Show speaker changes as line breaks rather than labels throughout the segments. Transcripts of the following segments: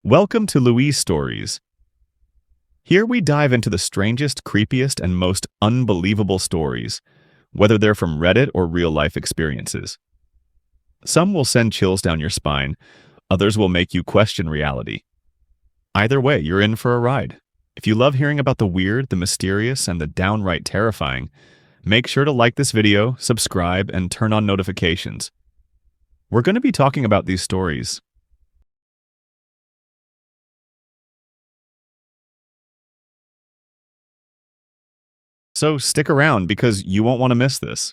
Welcome to Louise Stories. Here we dive into the strangest, creepiest, and most unbelievable stories, whether they're from Reddit or real-life experiences. Some will send chills down your spine, others will make you question reality. Either way, you're in for a ride. If you love hearing about the weird, the mysterious, and the downright terrifying, make sure to like this video, subscribe, and turn on notifications. We're going to be talking about these stories. So stick around because you won't want to miss this.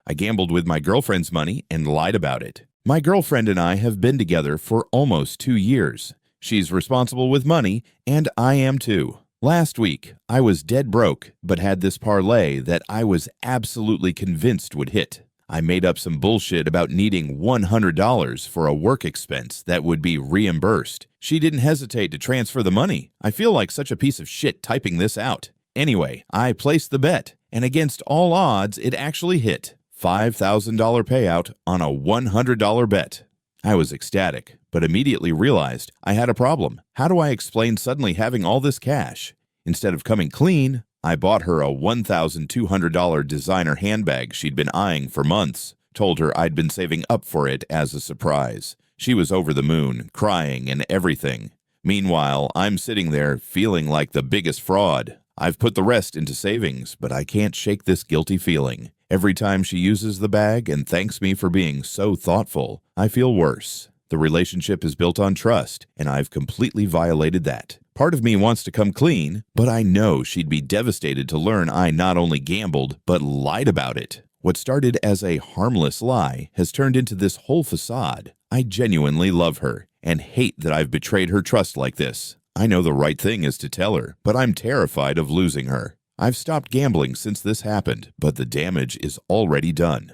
I gambled with my girlfriend's money and lied about it. My girlfriend and I have been together for almost 2 years. She's responsible with money, and I am too. Last week, I was dead broke, but had this parlay that I was absolutely convinced would hit. I made up some bullshit about needing $100 for a work expense that would be reimbursed. She didn't hesitate to transfer the money. I feel like such a piece of shit typing this out. Anyway, I placed the bet, and against all odds, it actually hit. $5,000 payout on a $100 bet. I was ecstatic, but immediately realized I had a problem. How do I explain suddenly having all this cash? Instead of coming clean, I bought her a $1,200 designer handbag she'd been eyeing for months. Told her I'd been saving up for it as a surprise. She was over the moon, crying and everything. Meanwhile, I'm sitting there feeling like the biggest fraud. I've put the rest into savings, but I can't shake this guilty feeling. Every time she uses the bag and thanks me for being so thoughtful, I feel worse. The relationship is built on trust, and I've completely violated that. Part of me wants to come clean, but I know she'd be devastated to learn I not only gambled, but lied about it. What started as a harmless lie has turned into this whole facade. I genuinely love her, and hate that I've betrayed her trust like this. I know the right thing is to tell her, but I'm terrified of losing her. I've stopped gambling since this happened, but the damage is already done.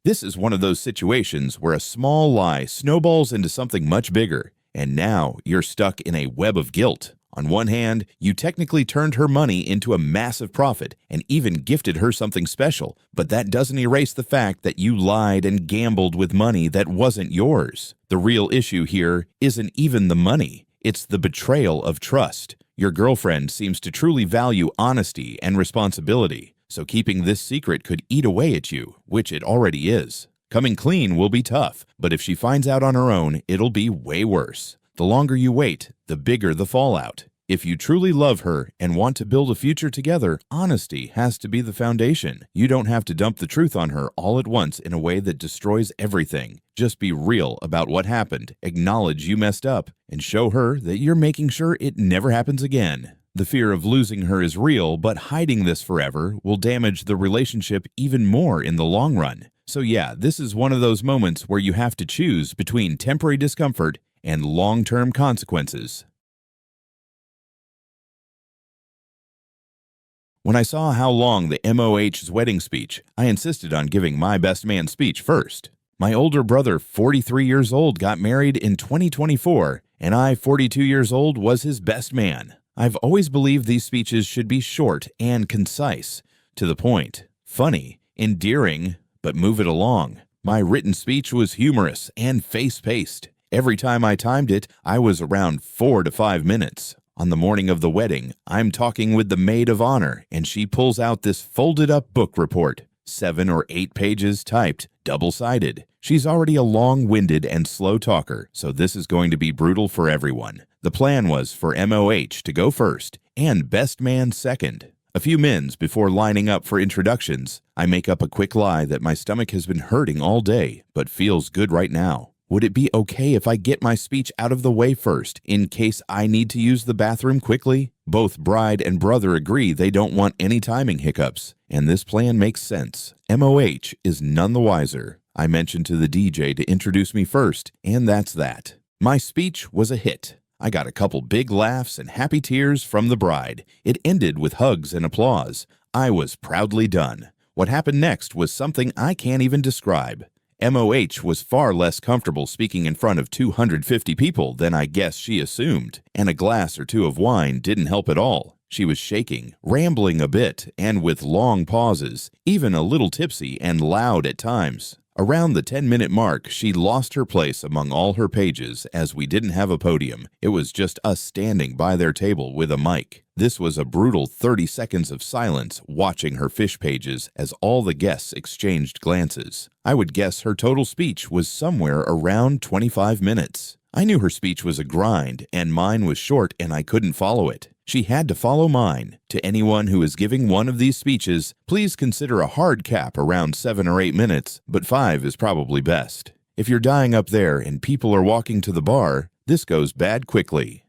This is one of those situations where a small lie snowballs into something much bigger, and now you're stuck in a web of guilt. On one hand, you technically turned her money into a massive profit and even gifted her something special, but that doesn't erase the fact that you lied and gambled with money that wasn't yours. The real issue here isn't even the money. It's the betrayal of trust. Your girlfriend seems to truly value honesty and responsibility, so keeping this secret could eat away at you, which it already is. Coming clean will be tough, but if she finds out on her own, it'll be way worse. The longer you wait, the bigger the fallout. If you truly love her and want to build a future together, honesty has to be the foundation. You don't have to dump the truth on her all at once in a way that destroys everything. Just be real about what happened, acknowledge you messed up, and show her that you're making sure it never happens again. The fear of losing her is real, but hiding this forever will damage the relationship even more in the long run. So yeah, this is one of those moments where you have to choose between temporary discomfort and long-term consequences. When I saw how long the MOH's wedding speech, I insisted on giving my best man speech first. My older brother, 43 years old, got married in 2024, and I, 42 years old, was his best man. I've always believed these speeches should be short and concise, to the point, funny, endearing, but move it along. My written speech was humorous and face-paced. Every time I timed it, I was around 4 to 5 minutes. On the morning of the wedding, I'm talking with the maid of honor, and she pulls out this folded-up book report, 7 or 8 pages typed, double-sided. She's already a long-winded and slow talker, so this is going to be brutal for everyone. The plan was for MOH to go first and best man second. A few mins before lining up for introductions, I make up a quick lie that my stomach has been hurting all day, but feels good right now. Would it be okay if I get my speech out of the way first, in case I need to use the bathroom quickly? Both bride and brother agree they don't want any timing hiccups, and this plan makes sense. MOH is none the wiser. I mentioned to the DJ to introduce me first, and that's that. My speech was a hit. I got a couple big laughs and happy tears from the bride. It ended with hugs and applause. I was proudly done. What happened next was something I can't even describe. MOH was far less comfortable speaking in front of 250 people than I guess she assumed, and a glass or two of wine didn't help at all. She was shaking, rambling a bit, and with long pauses, even a little tipsy and loud at times. Around the 10-minute mark, she lost her place among all her pages as we didn't have a podium. It was just us standing by their table with a mic. This was a brutal 30 seconds of silence watching her fish pages as all the guests exchanged glances. I would guess her total speech was somewhere around 25 minutes. I knew her speech was a grind, and mine was short and I couldn't follow it. She had to follow mine. To anyone who is giving one of these speeches, please consider a hard cap around 7 or 8 minutes, but 5 is probably best. If you're dying up there and people are walking to the bar, this goes bad quickly.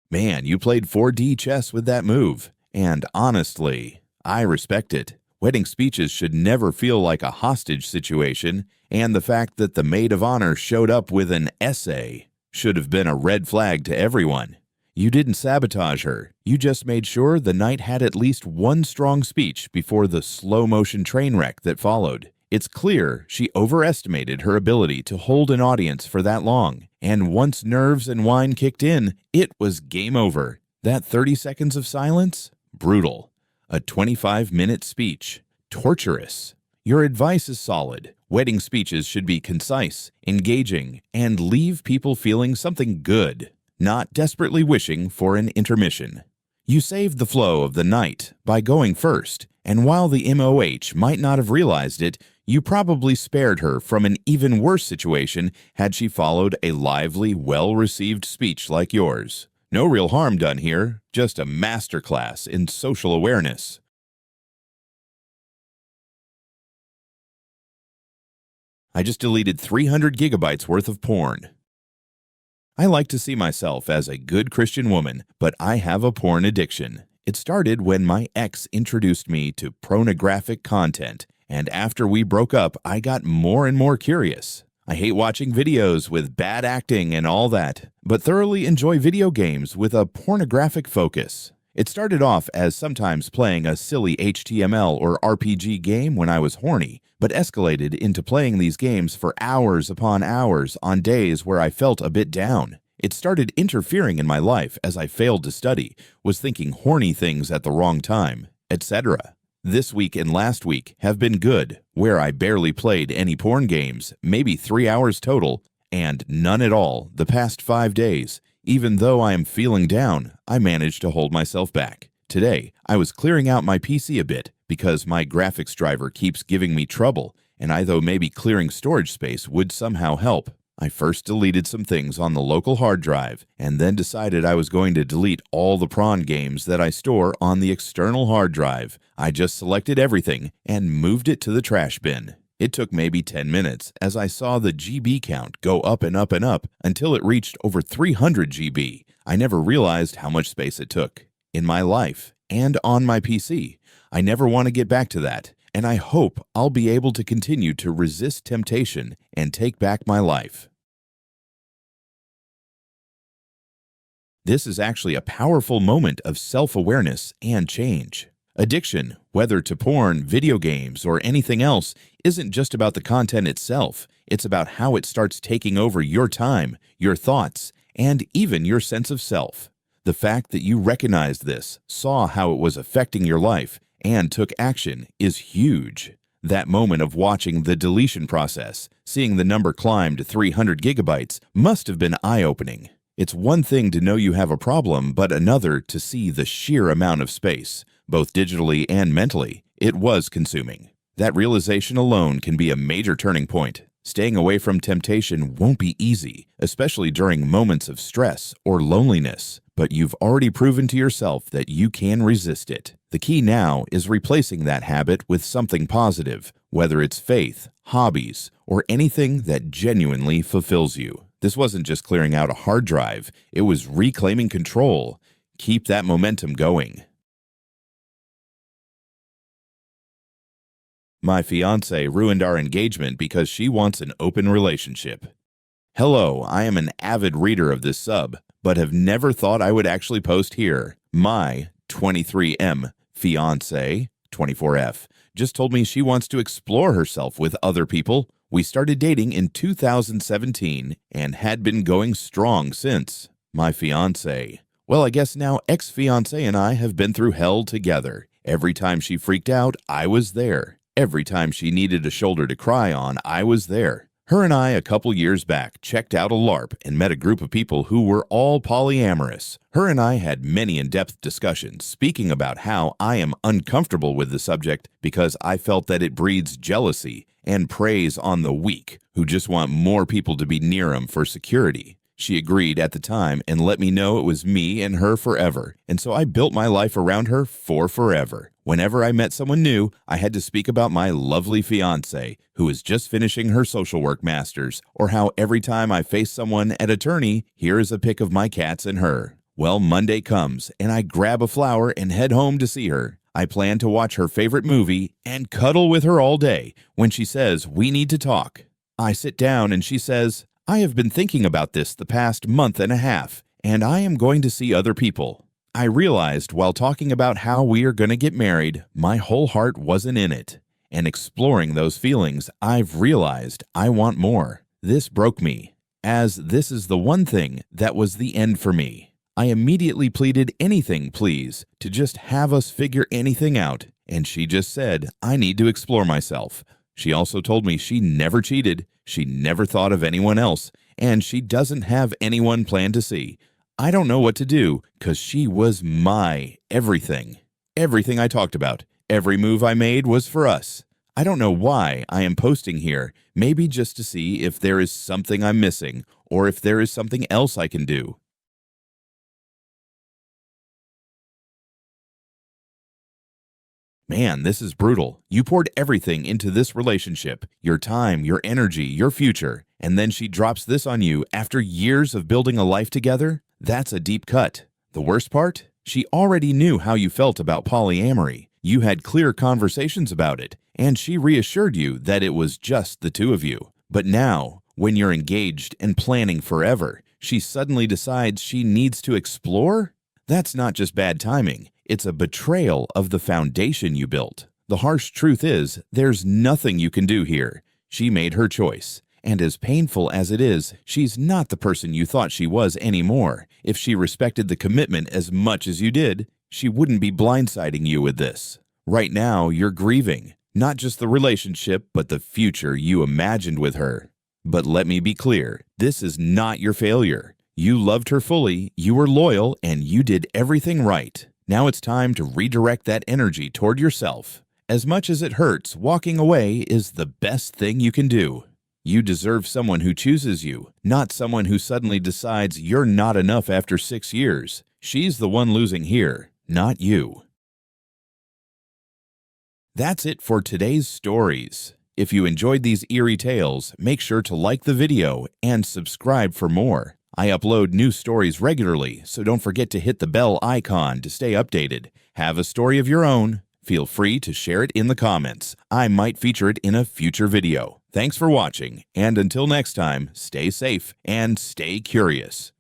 Man, you played 4D chess with that move. And honestly, I respect it. Wedding speeches should never feel like a hostage situation, and the fact that the maid of honor showed up with an essay should have been a red flag to everyone. You didn't sabotage her. You just made sure the night had at least one strong speech before the slow-motion train wreck that followed. It's clear she overestimated her ability to hold an audience for that long, and once nerves and wine kicked in, it was game over. That 30 seconds of silence? Brutal. A 25-minute speech? Torturous. Your advice is solid. Wedding speeches should be concise, engaging, and leave people feeling something good, not desperately wishing for an intermission. You saved the flow of the night by going first, and while the MOH might not have realized it, you probably spared her from an even worse situation had she followed a lively, well-received speech like yours. No real harm done here, just a masterclass in social awareness. I just deleted 300 gigabytes worth of porn. I like to see myself as a good Christian woman, but I have a porn addiction. It started when my ex introduced me to pornographic content, and after we broke up, I got more and more curious. I hate watching videos with bad acting and all that, but thoroughly enjoy video games with a pornographic focus. It started off as sometimes playing a silly HTML or RPG game when I was horny, but escalated into playing these games for hours upon hours on days where I felt a bit down. It started interfering in my life as I failed to study, was thinking horny things at the wrong time, etc. This week and last week have been good, where I barely played any porn games, maybe 3 hours total, and none at all the past 5 days. Even though I am feeling down, I managed to hold myself back. Today, I was clearing out my PC a bit because my graphics driver keeps giving me trouble, and I thought maybe clearing storage space would somehow help. I first deleted some things on the local hard drive, and then decided I was going to delete all the prawn games that I store on the external hard drive. I just selected everything and moved it to the trash bin. It took maybe 10 minutes as I saw the GB count go up and up and up until it reached over 300 GB. I never realized how much space it took in my life and on my PC. I never want to get back to that, and I hope I'll be able to continue to resist temptation and take back my life. This is actually a powerful moment of self-awareness and change. Addiction, whether to porn, video games, or anything else, isn't just about the content itself. It's about how it starts taking over your time, your thoughts, and even your sense of self. The fact that you recognized this, saw how it was affecting your life, and took action is huge. That moment of watching the deletion process, seeing the number climb to 300 gigabytes, must have been eye-opening. It's one thing to know you have a problem, but another to see the sheer amount of space, both digitally and mentally, it was consuming. That realization alone can be a major turning point. Staying away from temptation won't be easy, especially during moments of stress or loneliness, but you've already proven to yourself that you can resist it. The key now is replacing that habit with something positive, whether it's faith, hobbies, or anything that genuinely fulfills you. This wasn't just clearing out a hard drive, it was reclaiming control. Keep that momentum going. My fiancée ruined our engagement because she wants an open relationship. Hello, I am an avid reader of this sub, but have never thought I would actually post here. My 23M fiancée, 24F, just told me she wants to explore herself with other people. We started dating in 2017 and had been going strong since. My fiancé, Well, I guess now ex-fiancé and I have been through hell together. Every time she freaked out, I was there. Every time she needed a shoulder to cry on, I was there. Her and I, a couple years back, checked out a LARP and met a group of people who were all polyamorous. Her and I had many in-depth discussions, speaking about how I am uncomfortable with the subject because I felt that it breeds jealousy and preys on the weak, who just want more people to be near them for security. She agreed at the time and let me know it was me and her forever, and so I built my life around her for forever. Whenever I met someone new, I had to speak about my lovely fiancé, who was just finishing her social work masters, or how every time I face someone at attorney, here is a pic of my cats and her. Well, Monday comes, and I grab a flower and head home to see her. I plan to watch her favorite movie and cuddle with her all day when she says, "We need to talk." I sit down and she says, "I have been thinking about this the past month and a half, and I am going to see other people." I realized while talking about how we are going to get married, my whole heart wasn't in it. And exploring those feelings, I've realized I want more. This broke me, as this is the one thing that was the end for me. I immediately pleaded anything, please, to just have us figure anything out, and she just said, "I need to explore myself." She also told me she never cheated, she never thought of anyone else, and she doesn't have anyone planned to see. I don't know what to do, 'cause she was my everything. Everything I talked about, every move I made was for us. I don't know why I am posting here, maybe just to see if there is something I'm missing, or if there is something else I can do. Man, this is brutal. You poured everything into this relationship, your time, your energy, your future, and then she drops this on you after years of building a life together? That's a deep cut. The worst part? She already knew how you felt about polyamory. You had clear conversations about it, and she reassured you that it was just the two of you. But now, when you're engaged and planning forever, she suddenly decides she needs to explore? That's not just bad timing. It's a betrayal of the foundation you built. The harsh truth is, there's nothing you can do here. She made her choice. And as painful as it is, she's not the person you thought she was anymore. If she respected the commitment as much as you did, she wouldn't be blindsiding you with this. Right now, you're grieving. Not just the relationship, but the future you imagined with her. But let me be clear, this is not your failure. You loved her fully, you were loyal, and you did everything right. Now it's time to redirect that energy toward yourself. As much as it hurts, walking away is the best thing you can do. You deserve someone who chooses you, not someone who suddenly decides you're not enough after 6 years. She's the one losing here, not you. That's it for today's stories. If you enjoyed these eerie tales, make sure to like the video and subscribe for more. I upload new stories regularly, so don't forget to hit the bell icon to stay updated. Have a story of your own? Feel free to share it in the comments. I might feature it in a future video. Thanks for watching, and until next time, stay safe and stay curious.